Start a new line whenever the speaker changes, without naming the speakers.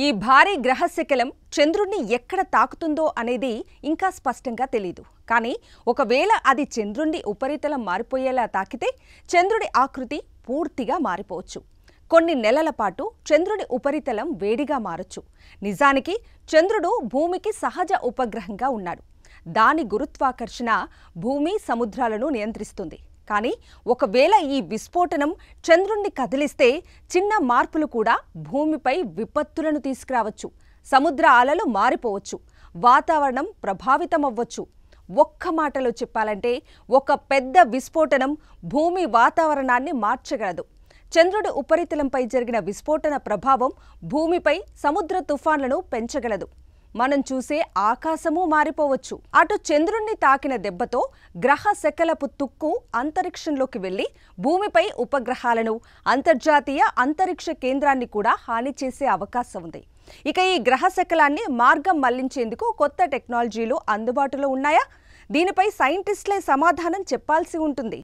ఈ భారీ గ్రహశకలం చంద్రుడిని ఎక్కడ తాకుతుందో అనేది ఇంకా స్పష్టంగా తెలియదు. కానీ ఒకవేళ అది చంద్రుడి ఉపరితలం మారిపోయేలా తాకితే చంద్రుడి ఆకృతి పూర్తిగా మారిపోవచ్చు. కొన్ని నెలల పాటు చంద్రుడి ఉపరితలం వేడిగా మారొచ్చు. నిజానికి చంద్రుడు భూమికి సహజ ఉపగ్రహంగా ఉన్నాడు. దాని గురుత్వాకర్షణ భూమి సముద్రాలను నియంత్రిస్తుంది. కానీ ఒకవేళ ఈ విస్ఫోటనం చంద్రుణ్ణి కదిలిస్తే చిన్న మార్పులు కూడా భూమిపై విపత్తులను తీసుకురావచ్చు. సముద్ర అలలు మారిపోవచ్చు. వాతావరణం ప్రభావితమవ్వచ్చు. ఒక్క మాటలో చెప్పాలంటే ఒక పెద్ద విస్ఫోటనం భూమి వాతావరణాన్ని మార్చగలదు. చంద్రుడి ఉపరితలంపై జరిగిన విస్ఫోటన ప్రభావం భూమిపై సముద్ర తుఫాన్లను పెంచగలదు. మనం చూసే ఆకాశమూ మారిపోవచ్చు. అటు చంద్రుణ్ణి తాకిన దెబ్బతో గ్రహ శకలపు తుక్కు అంతరిక్షంలోకి వెళ్లి భూమిపై ఉపగ్రహాలను, అంతర్జాతీయ అంతరిక్ష కేంద్రాన్ని కూడా హాని చేసే అవకాశం ఉంది. ఇక ఈ గ్రహ శకలాన్ని మార్గం మళ్లించేందుకు కొత్త టెక్నాలజీలు అందుబాటులో ఉన్నాయా? దీనిపై సైంటిస్టులే సమాధానం చెప్పాల్సి ఉంటుంది.